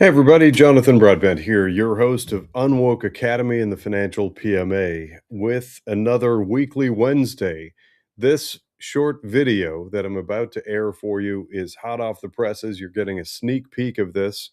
Hey everybody, Jonathan Broadbent here, your host of UnWoke.Academy and the Financial PMA with another weekly Wednesday. This short video that I'm about to air for you is hot off the presses. You're getting a sneak peek of this.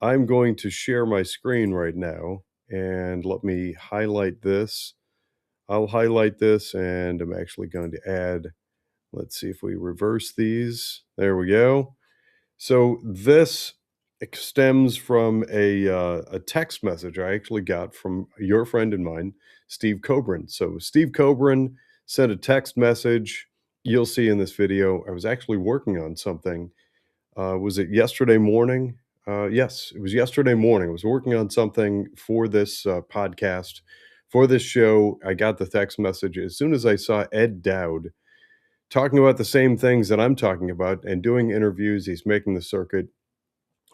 I'm going to share my screen right now and let me highlight this. I'll highlight this and I'm actually going to add, let's see if we reverse these. There we go. So this stems from a text message I actually got from your friend and mine, Steve Coburn. So Steve Coburn sent a text message. You'll see in this video. I was actually working on something. Was it yesterday morning? Yes, it was yesterday morning. I was working on something for this podcast, for this show. I got the text message as soon as I saw Ed Dowd talking about the same things that I'm talking about and doing interviews. He's making the circuit.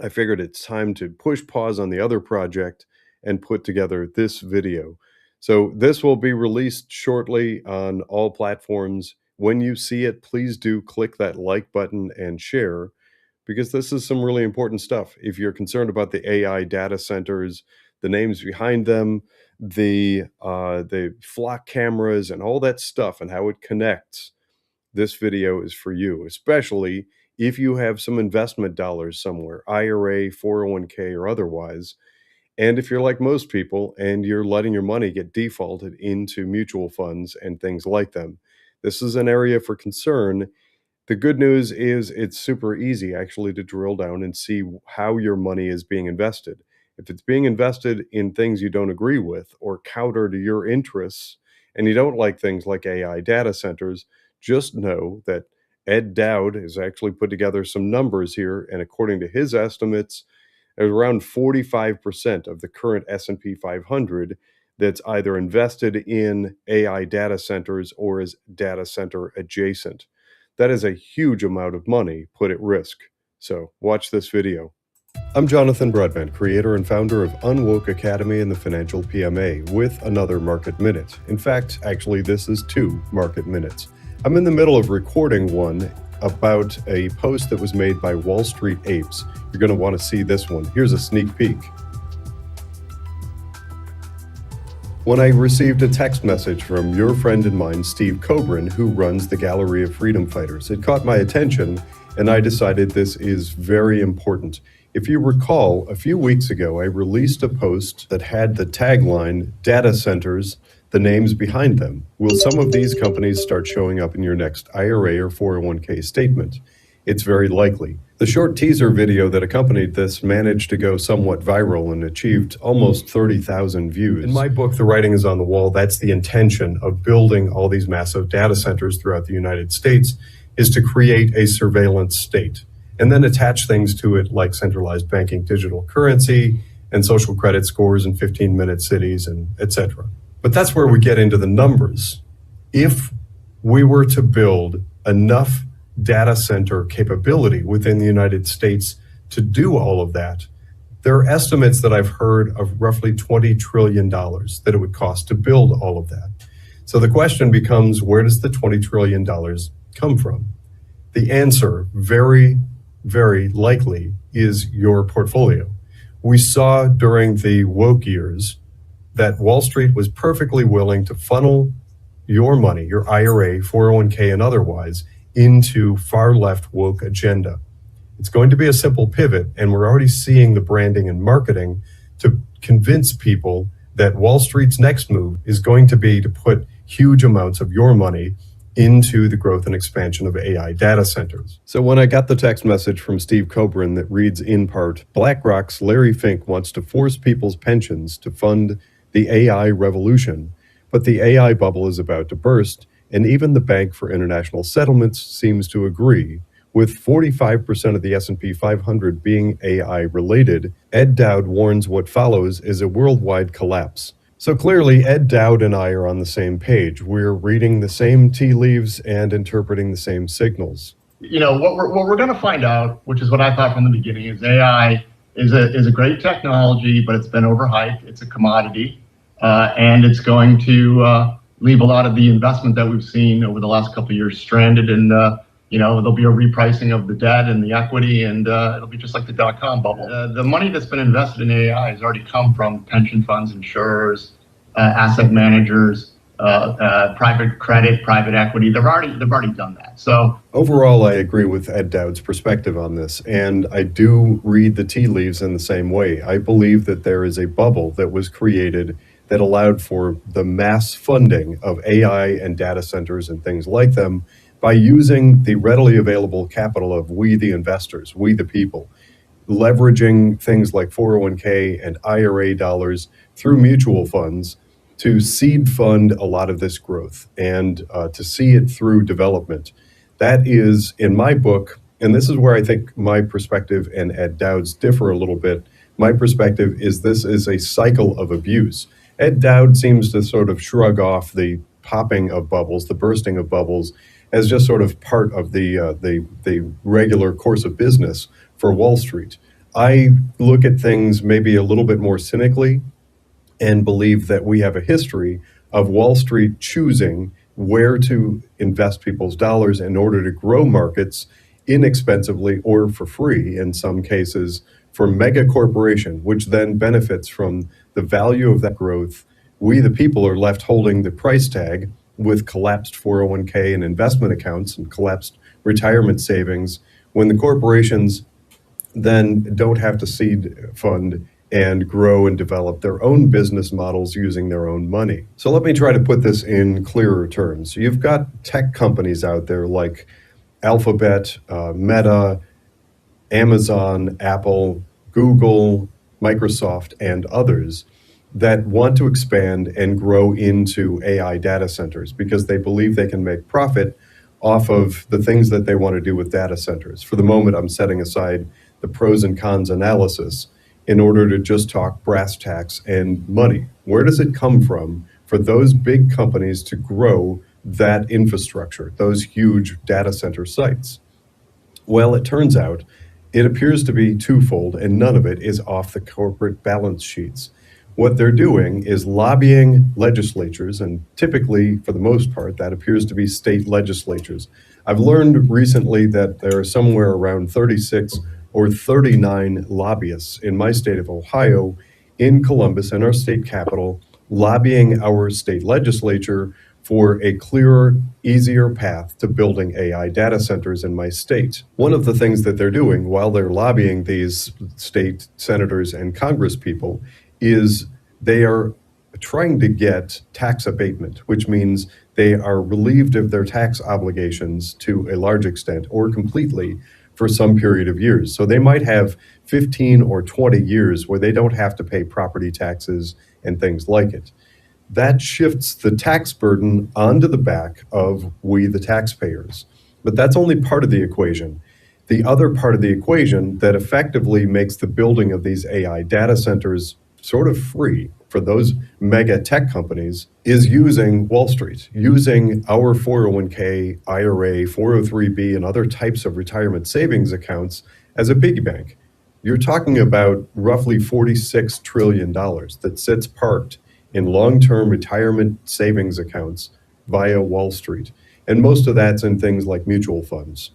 I figured it's time to push pause on the other project and put together this video. So this will be released shortly on all platforms. When you see it, please do click that like button and share, because this is some really important stuff. If you're concerned about the AI data centers, the names behind them, the flock cameras and all that stuff and how it connects, this video is for you, especially if you have some investment dollars somewhere, IRA, 401k, or otherwise. And if you're like most people and you're letting your money get defaulted into mutual funds and things like them, this is an area for concern. The good news is it's super easy actually to drill down and see how your money is being invested. If it's being invested in things you don't agree with or counter to your interests, and you don't like things like AI data centers, just know that Ed Dowd has actually put together some numbers here, and according to his estimates, there's around 45% of the current S&P 500 that's either invested in AI data centers or is data center adjacent. That is a huge amount of money put at risk. So watch this video. I'm Jonathan Broadbent, creator and founder of UnWoke.Academy and the Financial PMA, with another Market Minute. In fact, actually, this is 2 Market Minutes. I'm in the middle of recording one about a post that was made by Wall Street Apes. You're going to want to see this one. Here's a sneak peek. When I received a text message from your friend and mine, Steve Coburn, who runs the Gallery of Freedom Fighters, it caught my attention, and I decided this is very important. If you recall, a few weeks ago, I released a post that had the tagline, "Data Centers, the names behind them. Will some of these companies start showing up in your next IRA or 401k statement?" It's very likely. The short teaser video that accompanied this managed to go somewhat viral and achieved almost 30,000 views. In my book, The Writing is on the Wall, that's the intention of building all these massive data centers throughout the United States, is to create a surveillance state and then attach things to it like centralized banking, digital currency, and social credit scores in 15-minute cities, and etc. But that's where we get into the numbers. If we were to build enough data center capability within the United States to do all of that, there are estimates that I've heard of roughly $20 trillion that it would cost to build all of that. So the question becomes, where does the $20 trillion come from? The answer, very, very likely, is your portfolio. We saw during the woke years that Wall Street was perfectly willing to funnel your money, your IRA, 401k, and otherwise, into far left woke agenda. It's going to be a simple pivot, and we're already seeing the branding and marketing to convince people that Wall Street's next move is going to be to put huge amounts of your money into the growth and expansion of AI data centers. So when I got the text message from Steve Coburn that reads in part, "BlackRock's Larry Fink wants to force people's pensions to fund the AI revolution, but the AI bubble is about to burst, and even the Bank for International Settlements seems to agree. With 45% of the S&P 500 being AI related, Ed Dowd warns what follows is a worldwide collapse." So clearly, Ed Dowd and I are on the same page. We're reading the same tea leaves and interpreting the same signals. You know, what we're going to find out, which is what I thought from the beginning, is AI is a great technology, but it's been overhyped. It's a commodity, and it's going to leave a lot of the investment that we've seen over the last couple of years stranded. And there'll be a repricing of the debt and the equity, and it'll be just like the dot-com bubble. The money that's been invested in AI has already come from pension funds, insurers, asset managers, private credit, private equity. They've already done that. So overall, I agree with Ed Dowd's perspective on this, and I do read the tea leaves in the same way. I believe that there is a bubble that was created that allowed for the mass funding of AI and data centers and things like them by using the readily available capital of we, the investors, we, the people, leveraging things like 401k and IRA dollars through mutual funds to seed fund a lot of this growth and to see it through development. That is, in my book, and this is where I think my perspective and Ed Dowd's differ a little bit. My perspective is this is a cycle of abuse. Ed Dowd seems to sort of shrug off the popping of bubbles, the bursting of bubbles, as just sort of part of the regular course of business for Wall Street. I look at things maybe a little bit more cynically and believe that we have a history of Wall Street choosing where to invest people's dollars in order to grow markets inexpensively or for free in some cases for mega corporation, which then benefits from the value of that growth. We, the people, are left holding the price tag with collapsed 401k and investment accounts and collapsed retirement savings when the corporations then don't have to seed fund and grow and develop their own business models using their own money. So let me try to put this in clearer terms. You've got tech companies out there like Alphabet, Meta, Amazon, Apple, Google, Microsoft, and others that want to expand and grow into AI data centers because they believe they can make profit off of the things that they want to do with data centers. For the moment, I'm setting aside the pros and cons analysis in order to just talk brass tacks and money. Where does it come from for those big companies to grow that infrastructure, those huge data center sites? Well, it turns out it appears to be twofold, and none of it is off the corporate balance sheets. What they're doing is lobbying legislatures, and typically, for the most part, that appears to be state legislatures. I've learned recently that there are somewhere around 36 or 39 lobbyists in my state of Ohio, in Columbus, in our state capital, lobbying our state legislature for a clearer, easier path to building AI data centers in my state. One of the things that they're doing while they're lobbying these state senators and Congress people is they are trying to get tax abatement, which means they are relieved of their tax obligations to a large extent or completely for some period of years. So they might have 15 or 20 years where they don't have to pay property taxes and things like it. That shifts the tax burden onto the back of we, the taxpayers. But that's only part of the equation. The other part of the equation that effectively makes the building of these AI data centers sort of free for those mega tech companies is using Wall Street, using our 401k, IRA, 403b, and other types of retirement savings accounts as a piggy bank. You're talking about roughly $46 trillion that sits parked in long-term retirement savings accounts via Wall Street. And most of that's in things like mutual funds.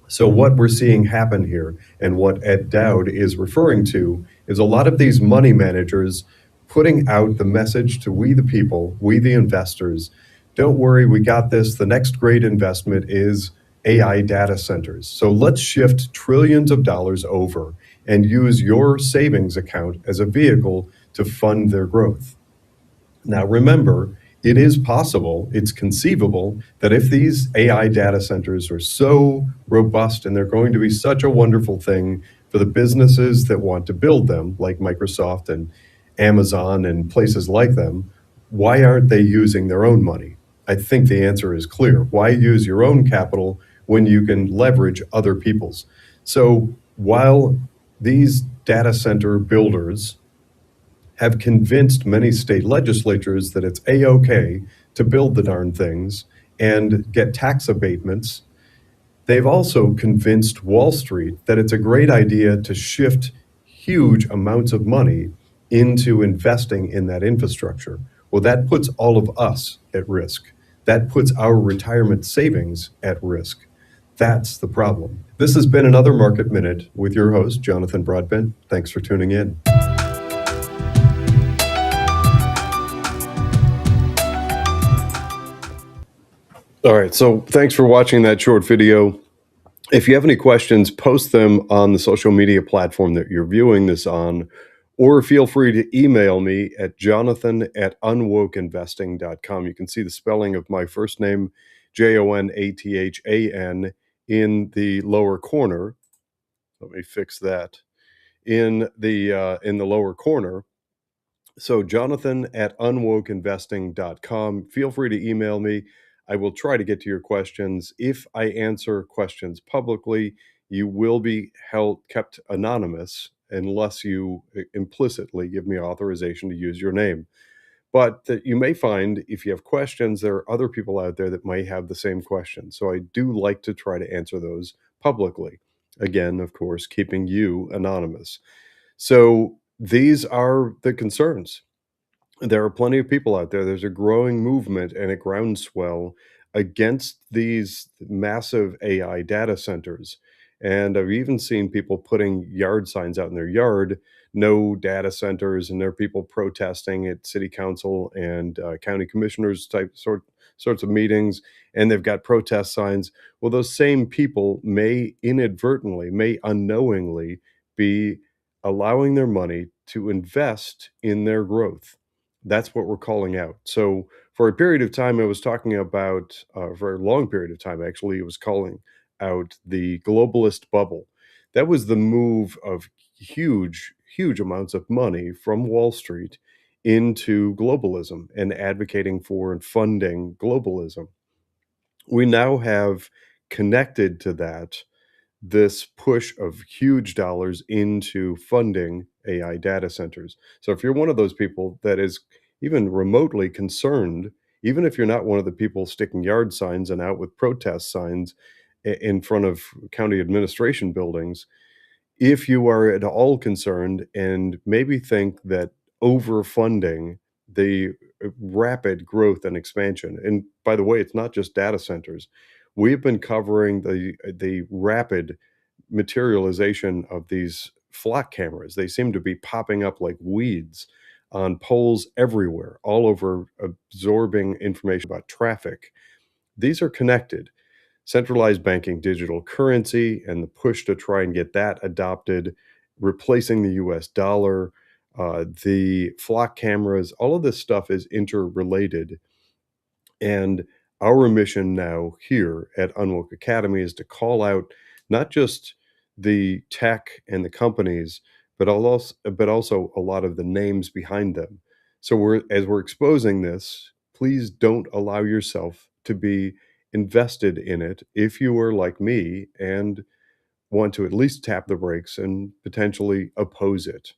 So what we're seeing happen here, and what Ed Dowd is referring to, is a lot of these money managers putting out the message to we the people, we the investors, don't worry, we got this. The next great investment is AI data centers. So let's shift trillions of dollars over and use your savings account as a vehicle to fund their growth. Now remember, it is possible, it's conceivable, that if these AI data centers are so robust and they're going to be such a wonderful thing for the businesses that want to build them, like Microsoft and Amazon and places like them, why aren't they using their own money? I think the answer is clear. Why use your own capital when you can leverage other people's? So while these data center builders have convinced many state legislatures that it's a-okay to build the darn things and get tax abatements, they've also convinced Wall Street that it's a great idea to shift huge amounts of money into investing in that infrastructure. Well, that puts all of us at risk. That puts our retirement savings at risk. That's the problem. This has been another Market Minute with your host, Jonathan Broadbent. Thanks for tuning in. All right, so thanks for watching that short video. If you have any questions, post them on the social media platform that you're viewing this on, or feel free to email me at jonathan@unwokeinvesting.com. You can see the spelling of my first name, Jonathan, in the lower corner. Let me fix that. In the lower corner. So Jonathan@unwokeinvesting.com. Feel free to email me. I will try to get to your questions. If I answer questions publicly, you will be kept anonymous unless you implicitly give me authorization to use your name. But that you may find if you have questions, there are other people out there that may have the same questions. So I do like to try to answer those publicly. Again, of course, keeping you anonymous. So these are the concerns. There are plenty of people out there. There's a growing movement and a groundswell against these massive AI data centers. And I've even seen people putting yard signs out in their yard, no data centers, and there are people protesting at city council and county commissioners sorts of meetings, and they've got protest signs. Well, those same people may inadvertently, may unknowingly be allowing their money to invest in their growth. That's what we're calling out. So for a period of time, I was talking about, for a long period of time, actually, it was calling out the globalist bubble. That was the move of huge amounts of money from Wall Street into globalism and advocating for and funding globalism. We now have connected to that this push of huge dollars into funding AI data centers. So if you're one of those people that is even remotely concerned, even if you're not one of the people sticking yard signs and out with protest signs in front of county administration buildings, if you are at all concerned and maybe think that overfunding the rapid growth and expansion, and by the way, it's not just data centers. We've been covering the rapid materialization of these flock cameras. They seem to be popping up like weeds on poles everywhere, all over, absorbing information about traffic. These are connected. Centralized banking, digital currency, and the push to try and get that adopted, replacing the US dollar, the flock cameras, all of this stuff is interrelated. And our mission now here at UnWoke Academy is to call out not just the tech and the companies, but also a lot of the names behind them. So as we're exposing this, please don't allow yourself to be invested in it if you are like me and want to at least tap the brakes and potentially oppose it.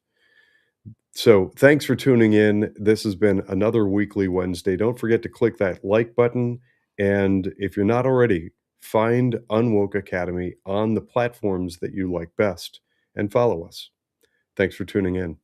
So thanks for tuning in. This has been another weekly Wednesday. Don't forget to click that like button. And if you're not already, find UnWoke Academy on the platforms that you like best and follow us. Thanks for tuning in.